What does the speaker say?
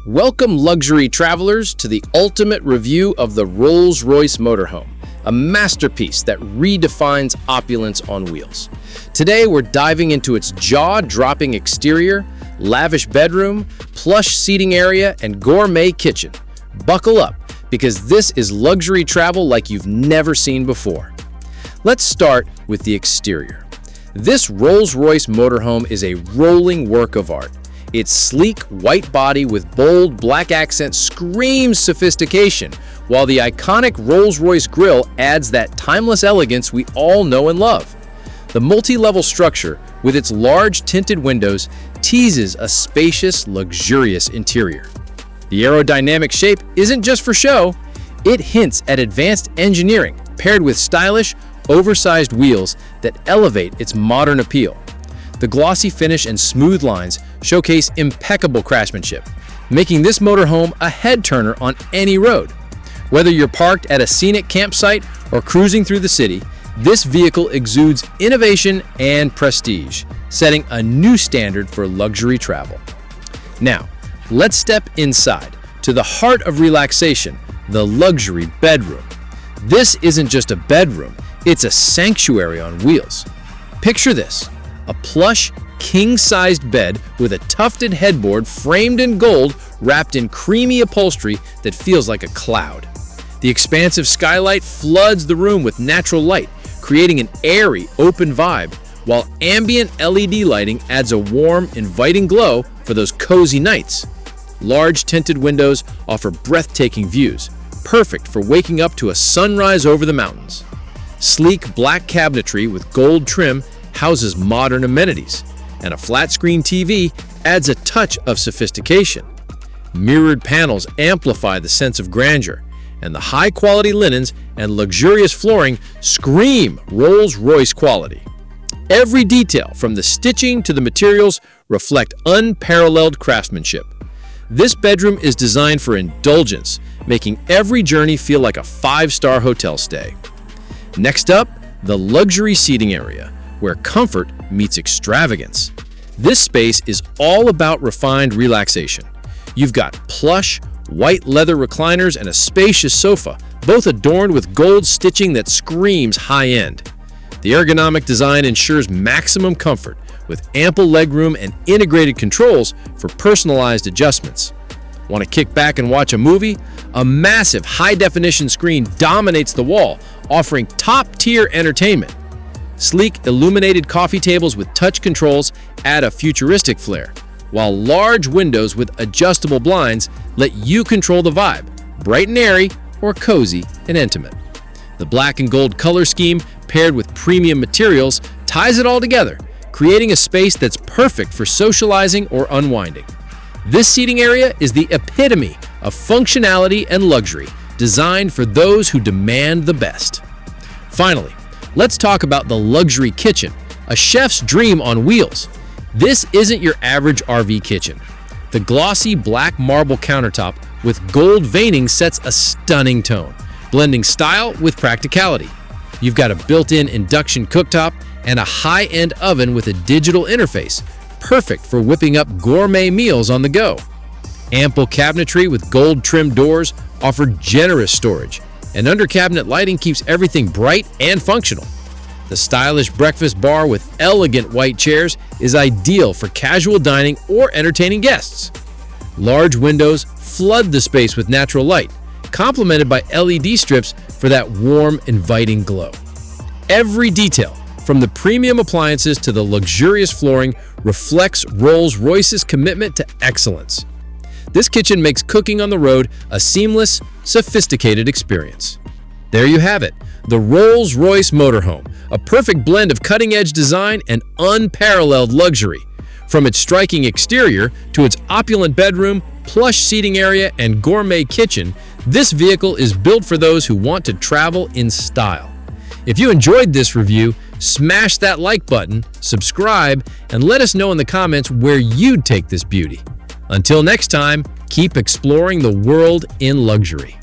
Welcome, luxury travelers, to the ultimate review of the Rolls-Royce Motorhome, a masterpiece that redefines opulence on wheels. Today, we're diving into its jaw-dropping exterior, lavish bedroom, plush seating area, and gourmet kitchen. Buckle up, because this is luxury travel like you've never seen before. Let's start with the exterior. This Rolls-Royce Motorhome is a rolling work of art. Its sleek white body with bold black accents screams sophistication, while the iconic Rolls-Royce grille adds that timeless elegance we all know and love. The multi-level structure, with its large tinted windows, teases a spacious, luxurious interior. The aerodynamic shape isn't just for show, it hints at advanced engineering paired with stylish, oversized wheels that elevate its modern appeal. The glossy finish and smooth lines showcase impeccable craftsmanship, making this motorhome a head-turner on any road. Whether you're parked at a scenic campsite or cruising through the city, this vehicle exudes innovation and prestige, setting a new standard for luxury travel. Now, let's step inside to the heart of relaxation, the luxury bedroom. This isn't just a bedroom, it's a sanctuary on wheels. Picture this. A plush, king-sized bed with a tufted headboard framed in gold wrapped in creamy upholstery that feels like a cloud. The expansive skylight floods the room with natural light, creating an airy, open vibe, while ambient LED lighting adds a warm, inviting glow for those cozy nights. Large tinted windows offer breathtaking views, perfect for waking up to a sunrise over the mountains. Sleek black cabinetry with gold trim houses modern amenities, and a flat-screen TV adds a touch of sophistication. Mirrored panels amplify the sense of grandeur, and the high-quality linens and luxurious flooring scream Rolls-Royce quality. Every detail, from the stitching to the materials, reflect unparalleled craftsmanship. This bedroom is designed for indulgence, making every journey feel like a five-star hotel stay. Next up, the luxury seating area, where comfort meets extravagance. This space is all about refined relaxation. You've got plush, white leather recliners and a spacious sofa, both adorned with gold stitching that screams high-end. The ergonomic design ensures maximum comfort, with ample legroom and integrated controls for personalized adjustments. Want to kick back and watch a movie? A massive high-definition screen dominates the wall, offering top-tier entertainment. Sleek, illuminated coffee tables with touch controls add a futuristic flair, while large windows with adjustable blinds let you control the vibe, bright and airy or cozy and intimate. The black and gold color scheme, paired with premium materials, ties it all together, creating a space that's perfect for socializing or unwinding. This seating area is the epitome of functionality and luxury, designed for those who demand the best. Finally, let's talk about the luxury kitchen, a chef's dream on wheels. This isn't your average RV kitchen. The glossy black marble countertop with gold veining sets a stunning tone, blending style with practicality. You've got a built-in induction cooktop and a high-end oven with a digital interface, perfect for whipping up gourmet meals on the go. Ample cabinetry with gold-trimmed doors offer generous storage, and under-cabinet lighting keeps everything bright and functional. The stylish breakfast bar with elegant white chairs is ideal for casual dining or entertaining guests. Large windows flood the space with natural light, complemented by LED strips for that warm, inviting glow. Every detail, from the premium appliances to the luxurious flooring, reflects Rolls-Royce's commitment to excellence. This kitchen makes cooking on the road a seamless, sophisticated experience. There you have it, the Rolls-Royce Motorhome, a perfect blend of cutting-edge design and unparalleled luxury. From its striking exterior to its opulent bedroom, plush seating area, and gourmet kitchen, this vehicle is built for those who want to travel in style. If you enjoyed this review, smash that like button, subscribe, and let us know in the comments where you'd take this beauty. Until next time, keep exploring the world in luxury.